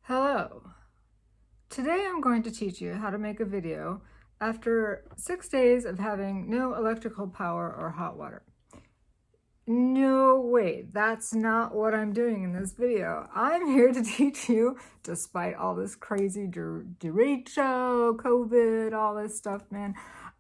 Hello. Today I'm going to teach you how to make a video after 6 days of having no electrical power or hot water. No, wait, that's not what I'm doing in this video. I'm here to teach you, despite all this crazy derecho, COVID, all this stuff, man,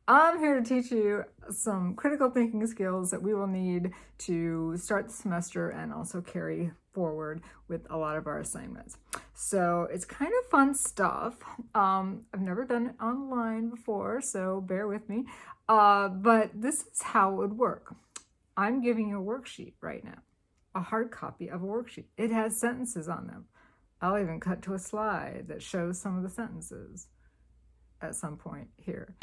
I'm here to teach you some critical thinking skills that we will need to start the semester and also carry forward with a lot of our assignments. So it's kind of fun stuff. I've never done it online before, so bear with me. But this is how it would work. I'm giving you a worksheet right now, a hard copy of a worksheet. It has sentences on them. I'll even cut to a slide that shows some of the sentences at some point here.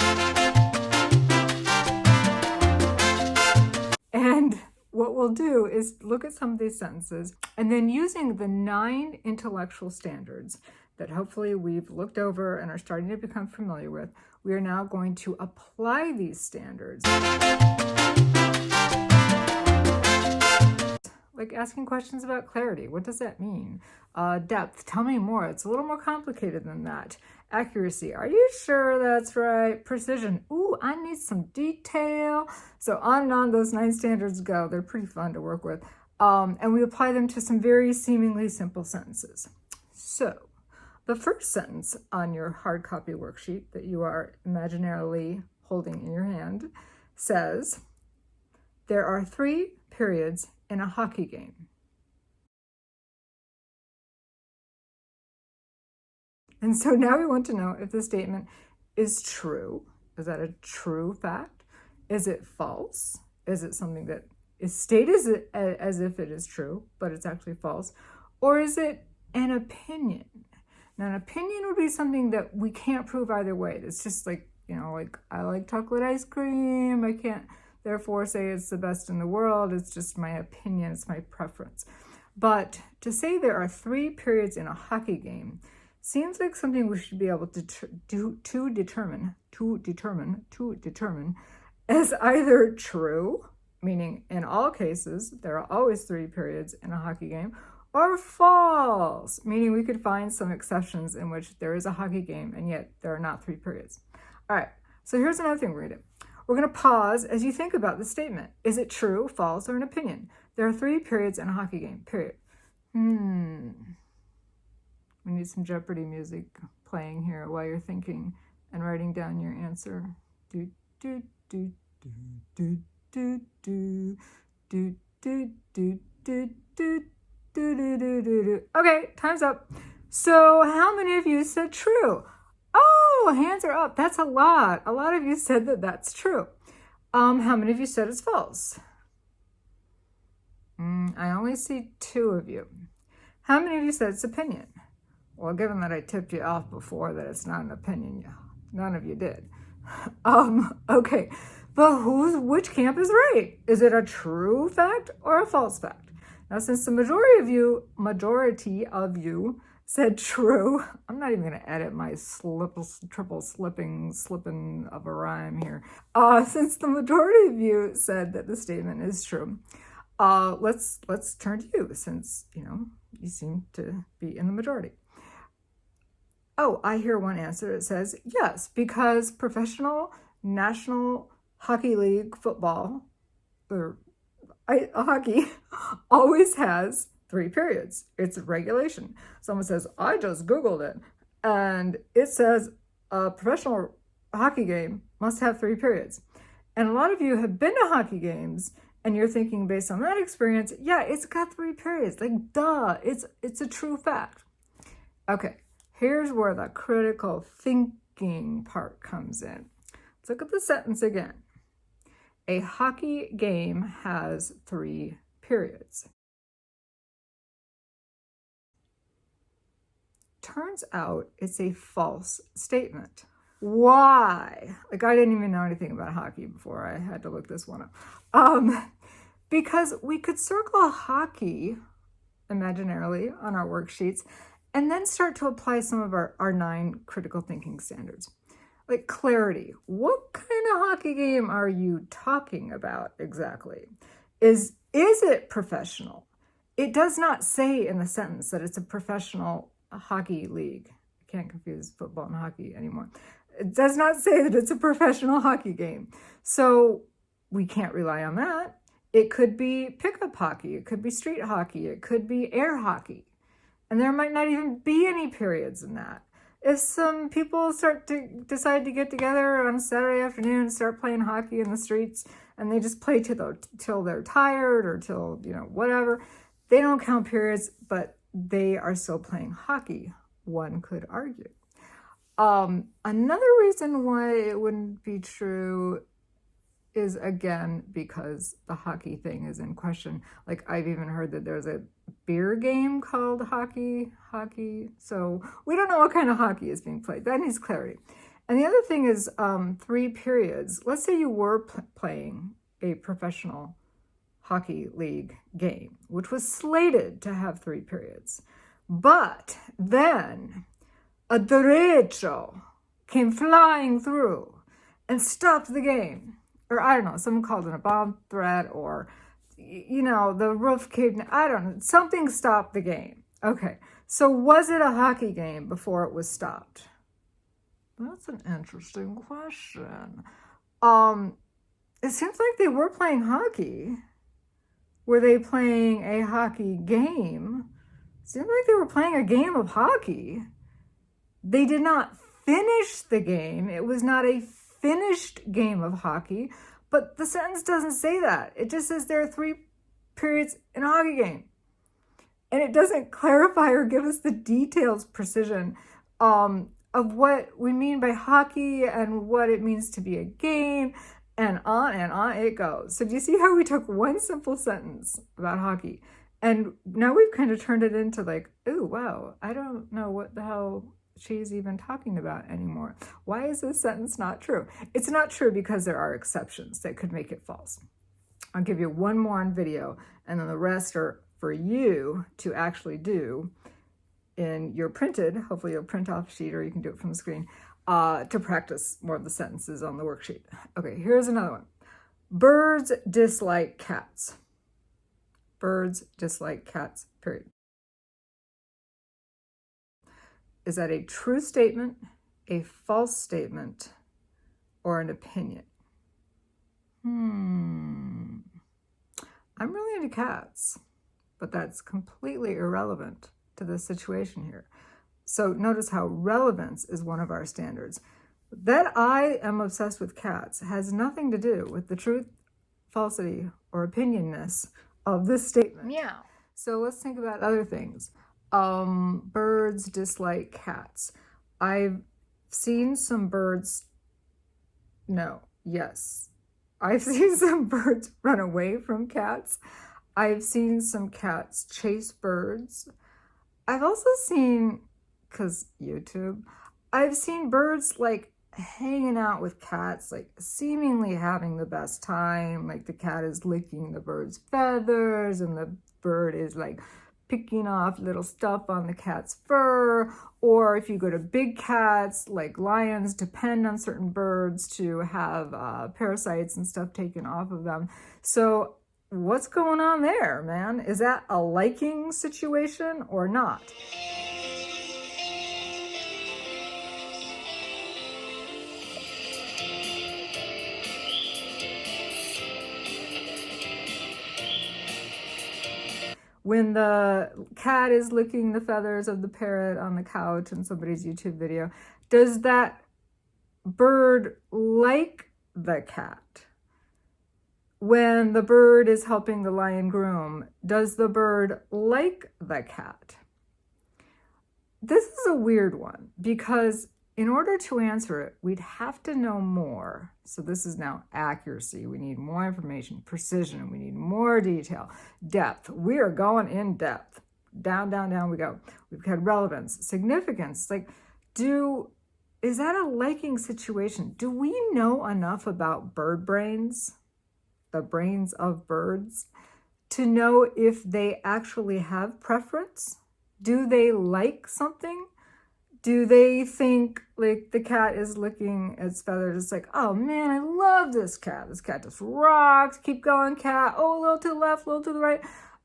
And what we'll do is look at some of these sentences, and then using the 9 intellectual standards that hopefully we've looked over and are starting to become familiar with, we are now going to apply these standards. Like asking questions about clarity. What does that mean? Depth. Tell me more. It's a little more complicated than that. Accuracy. Are you sure that's right? Precision. Ooh, I need some detail. So on and on those 9 standards go. They're pretty fun to work with. And we apply them to some very seemingly simple sentences. So the first sentence on your hard copy worksheet that you are imaginarily holding in your hand says, there are 3 periods in a hockey game. And so now we want to know if the statement is true. Is that a true fact? Is it false? Is it something that is stated as if it is true, but it's actually false? Or is it an opinion? Now, an opinion would be something that we can't prove either way. It's just like, like I like chocolate ice cream. I can't therefore say it's the best in the world. It's just my opinion. It's my preference. But to say there are 3 periods in a hockey game seems like something we should be able to determine as either true, meaning in all cases there are always 3 periods in a hockey game, or false, meaning we could find some exceptions in which there is a hockey game and yet there are not 3 periods. All right, so here's another thing we're going to do. We're going to pause as you think about the statement. Is it true, false, or an opinion? There are 3 periods in a hockey game, period. We need some Jeopardy music playing here while you're thinking and writing down your answer. Do, do, do, do, do, do, do, do, do, do, do, do. Okay, time's up. So how many of you said true? Oh, hands are up. That's a lot. A lot of you said that that's true. How many of you said it's false? I only see 2 of you. How many of you said it's opinion? Well, given that I tipped you off before that it's not an opinion, none of you did. Okay, but which camp is right? Is it a true fact or a false fact? Now, since the majority of you said true, I'm not even going to edit my triple slipping of a rhyme here. Since the majority of you said that the statement is true, let's turn to you, since you seem to be in the majority. Oh, I hear one answer that says yes, because professional National Hockey League football, or hockey, always has 3 periods. It's a regulation. Someone says, I just Googled it, and it says a professional hockey game must have 3 periods. And a lot of you have been to hockey games, and you're thinking based on that experience, yeah, it's got 3 periods. Like, duh, it's a true fact. Okay. Here's where the critical thinking part comes in. Let's look at the sentence again. A hockey game has 3 periods. Turns out it's a false statement. Why? Like, I didn't even know anything about hockey before I had to look this one up. Because we could circle hockey imaginarily on our worksheets and then start to apply some of our 9 critical thinking standards. Like clarity. What kind of hockey game are you talking about exactly? Is it professional? It does not say in the sentence that it's a professional hockey league. I can't confuse football and hockey anymore. It does not say that it's a professional hockey game. So we can't rely on that. It could be pickup hockey. It could be street hockey. It could be air hockey. And there might not even be any periods in that. If some people decide to get together on a Saturday afternoon and start playing hockey in the streets, and they just play till they're tired or till, whatever, they don't count periods, but they are still playing hockey, one could argue. Another reason why it wouldn't be true is, again, because the hockey thing is in question. Like, I've even heard that there's a beer game called hockey. So we don't know what kind of hockey is being played. That needs clarity. And the other thing is 3 periods. Let's say you were playing a professional hockey league game, which was slated to have 3 periods. But then a derecho came flying through and stopped the game. Or I don't know, someone called in a bomb threat, or, the roof caved in. I don't know, something stopped the game. Okay, so was it a hockey game before it was stopped? That's an interesting question. It seems like they were playing hockey. Were they playing a hockey game? It seems like they were playing a game of hockey. They did not finish the game. It was not a finished game of hockey, but the sentence doesn't say that. It just says there are 3 periods in a hockey game. And it doesn't clarify or give us the details, precision of what we mean by hockey and what it means to be a game, and on it goes. So do you see how we took one simple sentence about hockey and now we've kind of turned it into like, ooh, wow, I don't know what the hell she's even talking about anymore. Why is this sentence not true? It's not true because there are exceptions that could make it false. I'll give you one more on video, and then the rest are for you to actually do in your printed, hopefully you'll print off a sheet or you can do it from the screen, to practice more of the sentences on the worksheet. Okay, here's another one. Birds dislike cats. Birds dislike cats, period. Is that a true statement, a false statement, or an opinion? I'm really into cats, but that's completely irrelevant to the situation here. So notice how relevance is one of our standards. That I am obsessed with cats has nothing to do with the truth, falsity, or opinionness of this statement. Meow. So let's think about other things. Birds dislike cats. I've seen some birds, I've seen some birds run away from cats. I've seen some cats chase birds. I've also seen, because YouTube, I've seen birds like hanging out with cats, like seemingly having the best time. Like the cat is licking the bird's feathers and the bird is like picking off little stuff on the cat's fur. Or if you go to big cats, like lions depend on certain birds to have parasites and stuff taken off of them. So what's going on there, man? Is that a liking situation or not? When the cat is licking the feathers of the parrot on the couch in somebody's YouTube video, does that bird like the cat? When the bird is helping the lion groom, does the bird like the cat? This is a weird one because in order to answer it, we'd have to know more. So this is now accuracy. We need more information, precision. We need more detail, depth. We are going in depth. Down, down, down we go. We've had relevance, significance. Like, is that a liking situation? Do we know enough about bird brains, the brains of birds, to know if they actually have preference? Do they like something? Do they think like the cat is licking its feathers? It's like, oh man, I love this cat. This cat just rocks. Keep going, cat. Oh, a little to the left, a little to the right.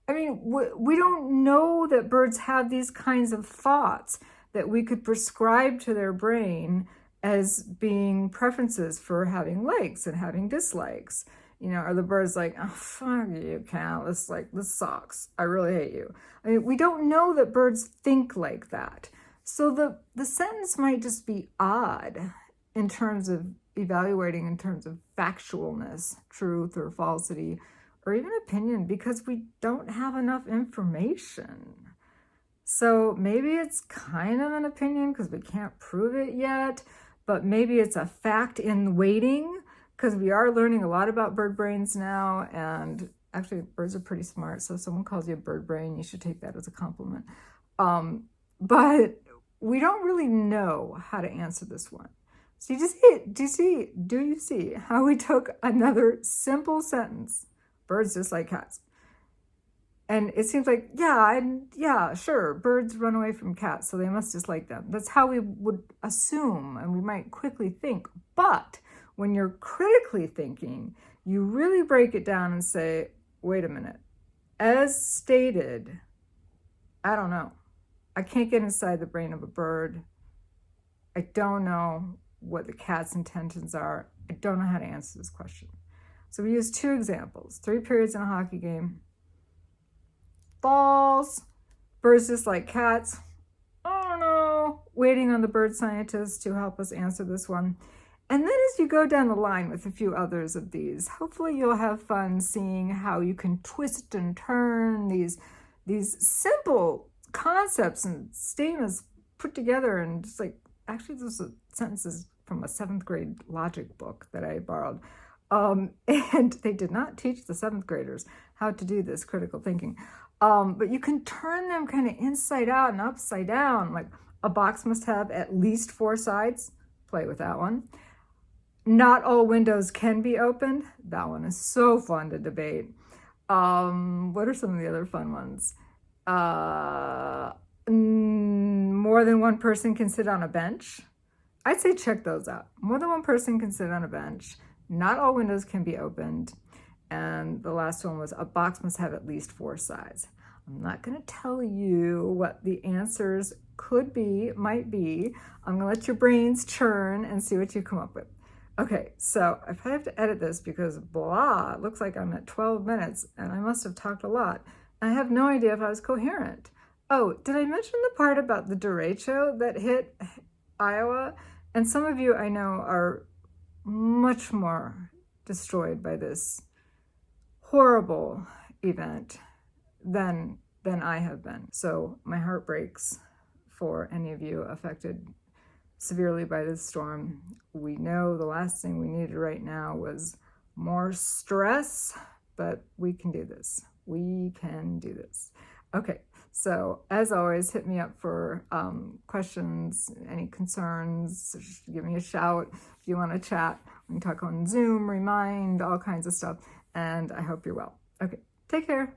I mean, we don't know that birds have these kinds of thoughts that we could prescribe to their brain as being preferences for having likes and having dislikes. You know, are the birds like, oh, fuck you, cat, this sucks, I really hate you. I mean, we don't know that birds think like that. So the sentence might just be odd in terms of evaluating in terms of factualness, truth or falsity, or even opinion, because we don't have enough information. So maybe it's kind of an opinion because we can't prove it yet, but maybe it's a fact in waiting because we are learning a lot about bird brains now. And actually, birds are pretty smart. So if someone calls you a bird brain, you should take that as a compliment. But we don't really know how to answer this one. So do you see how we took another simple sentence, birds just like cats, and it seems like, yeah, sure, birds run away from cats, so they must dislike them. That's how we would assume, and we might quickly think. But when you're critically thinking, you really break it down and say, wait a minute, as stated, I don't know. I can't get inside the brain of a bird. I don't know what the cat's intentions are. I don't know how to answer this question. So we use two examples, 3 periods in a hockey game. False. Birds just like cats. I don't know. Waiting on the bird scientists to help us answer this one. And then as you go down the line with a few others of these, hopefully you'll have fun seeing how you can twist and turn these simple concepts and statements put together and just like, actually those are sentences from a 7th grade logic book that I borrowed. And they did not teach the 7th graders how to do this critical thinking. But you can turn them kind of inside out and upside down. Like a box must have at least 4 sides. Play with that one. Not all windows can be opened. That one is so fun to debate. What are some of the other fun ones? More than one person can sit on a bench. I'd say check those out. More than one person can sit on a bench. Not all windows can be opened. And the last one was a box must have at least 4 sides. I'm not going to tell you what the answers could be, might be. I'm going to let your brains churn and see what you come up with. Okay, so I probably have to edit this because blah, it looks like I'm at 12 minutes and I must have talked a lot. I have no idea if I was coherent. Oh, did I mention the part about the derecho that hit Iowa? And some of you I know are much more destroyed by this horrible event than I have been. So my heart breaks for any of you affected severely by this storm. We know the last thing we needed right now was more stress, but we can do this. We can do this. Okay, so as always, hit me up for questions, any concerns, just give me a shout. If you want to chat, we can talk on Zoom, Remind, all kinds of stuff. And I hope you're well. Okay, take care.